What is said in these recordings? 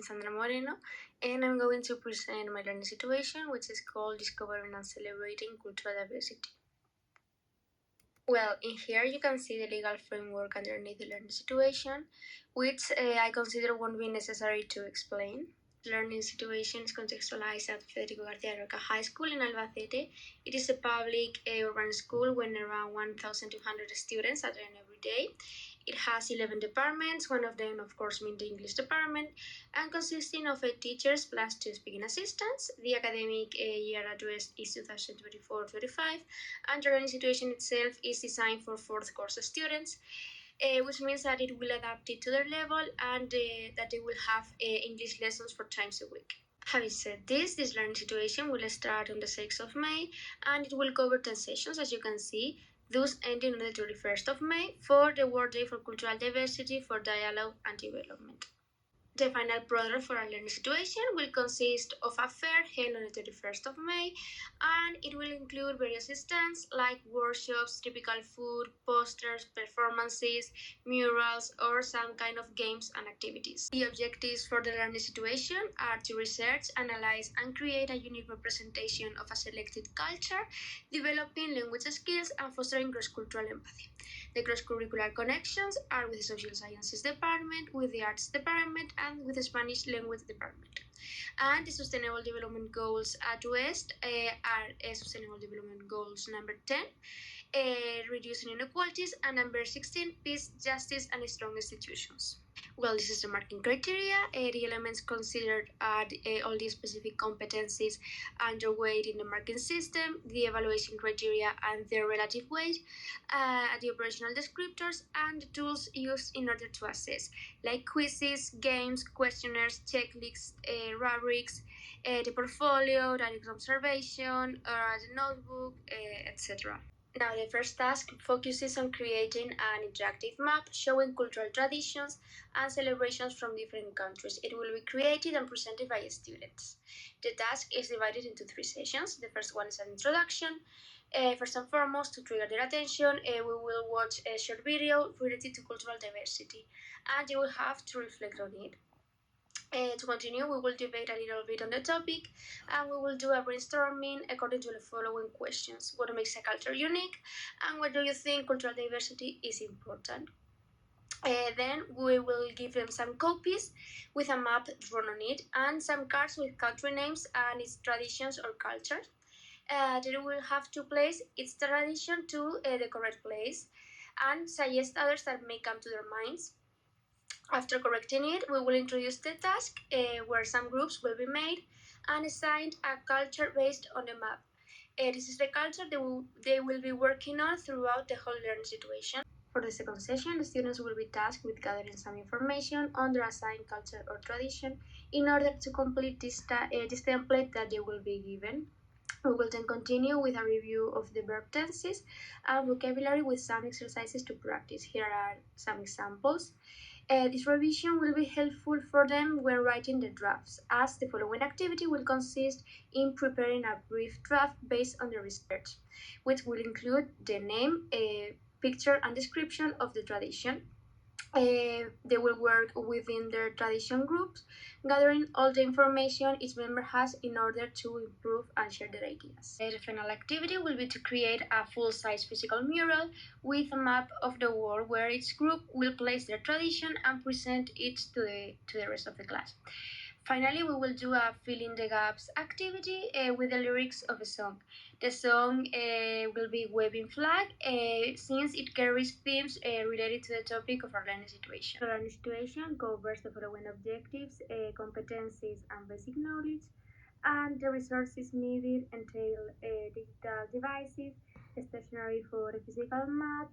Sandra Moreno, and I'm going to present my learning situation, which is called Discovering and Celebrating Cultural Diversity. Well, in here you can see the legal framework underneath the learning situation, which I consider won't be necessary to explain. Learning situation is contextualized at Federico García Lorca High School in Albacete. It is a public urban school with around 1,200 students attend every day. It has 11 departments, one of them, of course, being the English department, and consisting of 8 teachers plus 2 speaking assistants. The academic year addressed is 2024-25, and the learning situation itself is designed for 4th course students, which means that it will adapt it to their level and that they will have English lessons 4 times a week. Having said this learning situation will start on the 6th of May and it will cover 10 sessions, as you can see, thus ending on the 31st of May for the World Day for Cultural Diversity for Dialogue and Development. The final product for our learning situation will consist of a fair held on the 31st of May, and it will include various stands like workshops, typical food, posters, performances, murals, or some kind of games and activities. The objectives for the learning situation are to research, analyze, and create a unique representation of a selected culture, developing language skills and fostering cross-cultural empathy. The cross-curricular connections are with the Social Sciences Department, with the Arts Department, and with the Spanish Language Department. And the Sustainable Development Goals addressed are Sustainable Development Goals number 10, reducing inequalities, and number 16, peace, justice, and strong institutions. Well, this is the marking criteria. The elements considered are all the specific competencies underweight in the marking system, the evaluation criteria and their relative weight, the operational descriptors, and the tools used in order to assess, like quizzes, games, questionnaires, checklists, rubrics, the portfolio, direct observation, the notebook, etc. Now, the first task focuses on creating an interactive map showing cultural traditions and celebrations from different countries. It will be created and presented by students. The task is divided into 3 sessions. The first one is an introduction. First and foremost, to trigger their attention, we will watch a short video related to cultural diversity, and you will have to reflect on it. To continue, we will debate a little bit on the topic, and we will do a brainstorming according to the following questions. What makes a culture unique, and why do you think cultural diversity is important? Then we will give them some copies with a map drawn on it, and some cards with country names and its traditions or cultures. They will have to place its tradition to the correct place, and suggest others that may come to their minds. After correcting it, we will introduce the task where some groups will be made and assigned a culture based on the map. This is the culture they will be working on throughout the whole learning situation. For the second session, the students will be tasked with gathering some information on their assigned culture or tradition in order to complete this template that they will be given. We will then continue with a review of the verb tenses and vocabulary with some exercises to practice. Here are some examples. This revision will be helpful for them when writing the drafts, as the following activity will consist in preparing a brief draft based on the research, which will include the name, picture, and description of the tradition. They will work within their tradition groups, gathering all the information each member has in order to improve and share their ideas. The final activity will be to create a full-size physical mural with a map of the world where each group will place their tradition and present it to the rest of the class. Finally, we will do a fill in the gaps activity with the lyrics of a song. The song will be Waving Flag since it carries themes related to the topic of our learning situation. The learning situation covers the following objectives, competencies and basic knowledge, and the resources needed entail digital devices, stationery for the physical map,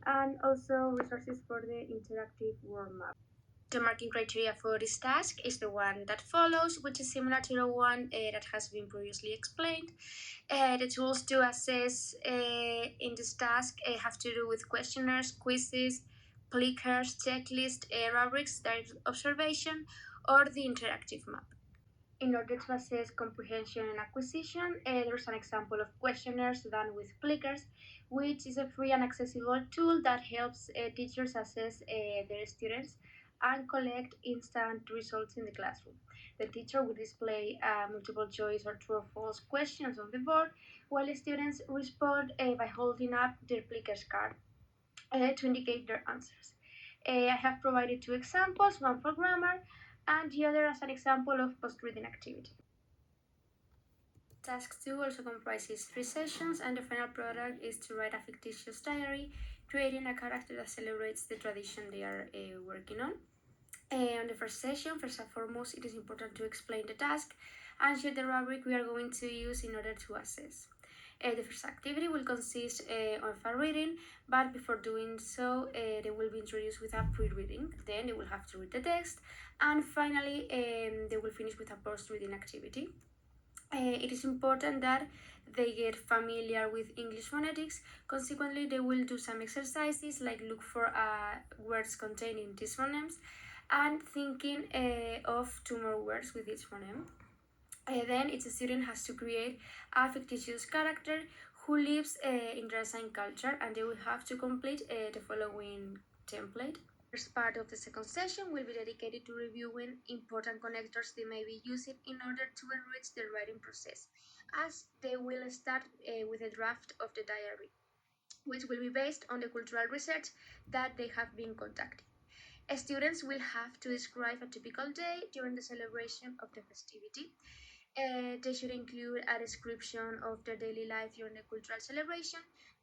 and also resources for the interactive world map. The marking criteria for this task is the one that follows, which is similar to the one that has been previously explained. The tools to assess in this task have to do with questionnaires, quizzes, clickers, checklists, rubrics, direct observation, or the interactive map. In order to assess comprehension and acquisition, there's an example of questionnaires done with clickers, which is a free and accessible tool that helps teachers assess their students and collect instant results in the classroom. The teacher will display multiple choice or true or false questions on the board, while students respond by holding up their Plickers card to indicate their answers. I have provided two examples, one for grammar and the other as an example of post-reading activity. Task 2 also comprises 3 sessions, and the final product is to write a fictitious diary, creating a character that celebrates the tradition they are working on. On the first session, first and foremost, it is important to explain the task and share the rubric we are going to use in order to assess. The first activity will consist of a reading, but before doing so, they will be introduced with a pre-reading. Then they will have to read the text, and finally, they will finish with a post-reading activity. It is important that they get familiar with English phonetics. Consequently, they will do some exercises like look for words containing these phonemes and thinking of 2 more words with each phoneme. Then each student has to create a fictitious character who lives in their assigned culture, and they will have to complete the following template. First part of the second session will be dedicated to reviewing important connectors they may be using in order to enrich the writing process, as they will start with a draft of the diary, which will be based on the cultural research that they have been conducting. Students will have to describe a typical day during the celebration of the festivity. They should include a description of their daily life during the cultural celebration,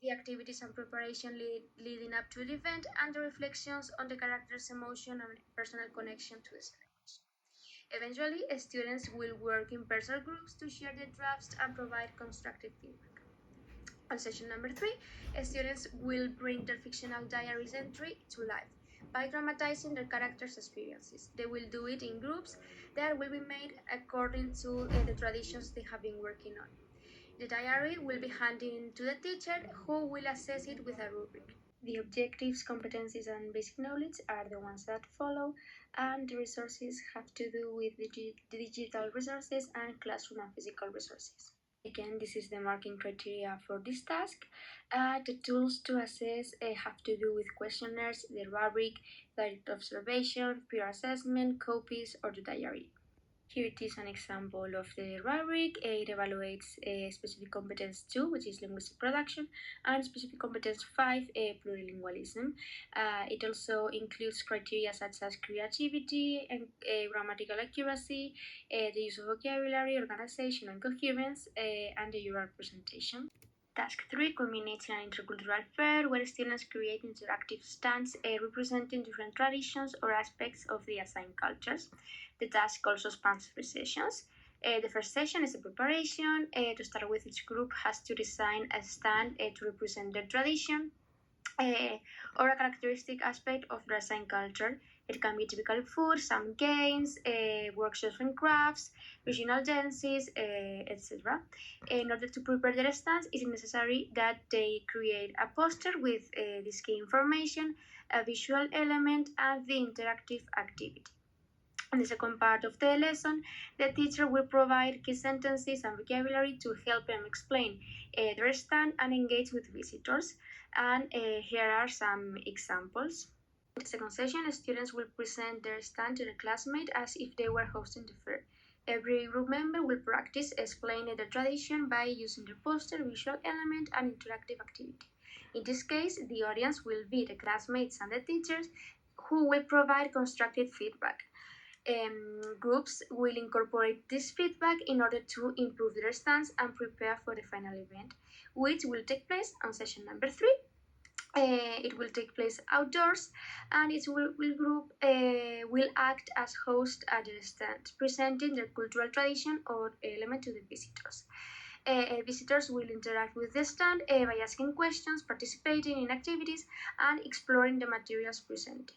the activities and preparation leading up to the event, and the reflections on the character's emotion and personal connection to the celebration. Eventually, students will work in personal groups to share their drafts and provide constructive feedback. On session number 3, students will bring their fictional diaries entry to life by dramatizing their characters' experiences. They will do it in groups that will be made according to the traditions they have been working on. The diary will be handed in to the teacher, who will assess it with a rubric. The objectives, competencies, and basic knowledge are the ones that follow, and the resources have to do with the digital resources and classroom and physical resources. Again, this is the marking criteria for this task. The tools to assess have to do with questionnaires, the rubric, direct observation, peer assessment, copies, or the diary. Here it is an example of the rubric. It evaluates specific competence 2, which is linguistic production, and specific competence 5, plurilingualism. It also includes criteria such as creativity and grammatical accuracy, the use of vocabulary, organization and coherence, and the oral presentation. Task 3 culminates in an intercultural fair where students create interactive stands representing different traditions or aspects of the assigned cultures. The task also spans 3 sessions. The first session is a preparation. To start with, each group has to design a stand to represent their tradition or a characteristic aspect of their assigned culture. It can be typical food, some games, workshops and crafts, regional dances, etc. In order to prepare their stands, it is necessary that they create a poster with this key information, a visual element, and the interactive activity. In the second part of the lesson, the teacher will provide key sentences and vocabulary to help them explain their stand and engage with visitors. And here are some examples. In the second session, students will present their stand to their classmate as if they were hosting the fair. Every group member will practice explaining the tradition by using the poster, visual element, and interactive activity. In this case, the audience will be the classmates and the teachers, who will provide constructive feedback. Groups will incorporate this feedback in order to improve their stance and prepare for the final event, which will take place on session number 3. It will take place outdoors, and its group will act as host at the stand, presenting their cultural tradition or element to the visitors. Visitors will interact with the stand by asking questions, participating in activities, and exploring the materials presented.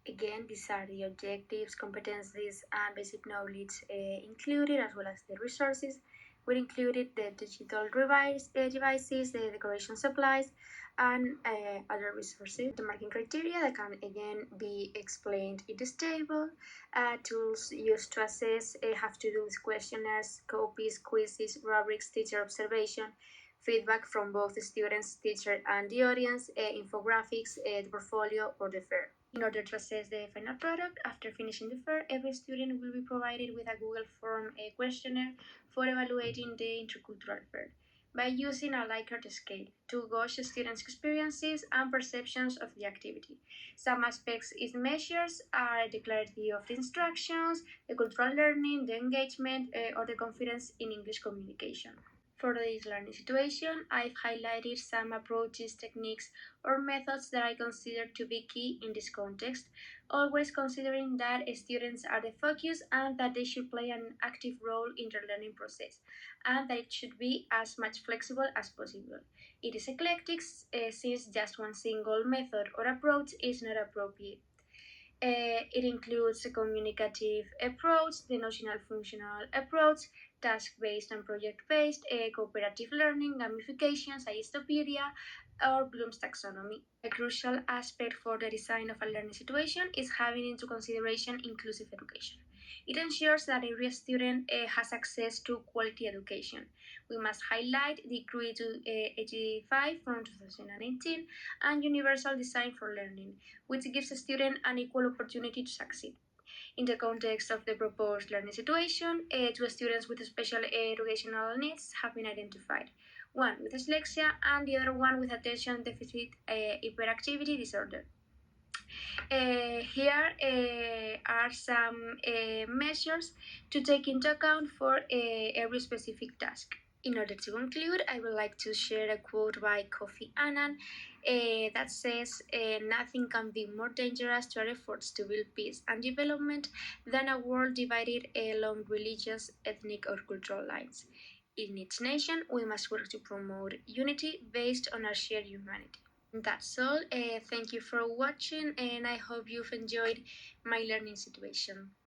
Again, these are the objectives, competencies, and basic knowledge included, as well as the resources. We included the digital devices, the decoration supplies, and other resources. The marking criteria that can again be explained in this table. Tools used to assess have to do with questionnaires, copies, quizzes, rubrics, teacher observation, feedback from both the students, teacher, and the audience, infographics, the portfolio, or the fair. In order to assess the final product, after finishing the fair, every student will be provided with a Google Form a questionnaire for evaluating the intercultural fair by using a Likert scale to gauge students' experiences and perceptions of the activity. Some aspects it measures are the clarity of the instructions, the cultural learning, the engagement, or the confidence in English communication. For this learning situation, I've highlighted some approaches, techniques, or methods that I consider to be key in this context, always considering that students are the focus and that they should play an active role in the learning process, and that it should be as much flexible as possible. It is eclectic since just one single method or approach is not appropriate. It includes a communicative approach, the notional functional approach, task-based and project-based, cooperative learning, gamification, Scientopedia, or Bloom's taxonomy. A crucial aspect for the design of a learning situation is having into consideration inclusive education. It ensures that every student has access to quality education. We must highlight Decree 85 from 2018 and Universal Design for Learning, which gives a student an equal opportunity to succeed. In the context of the proposed learning situation, two students with special educational needs have been identified, one with dyslexia and the other one with attention deficit hyperactivity disorder. Here are some measures to take into account for every specific task. In order to conclude, I would like to share a quote by Kofi Annan that says, nothing can be more dangerous to our efforts to build peace and development than a world divided along religious, ethnic, or cultural lines. In each nation, we must work to promote unity based on our shared humanity. That's all. Thank you for watching, and I hope you've enjoyed my learning situation.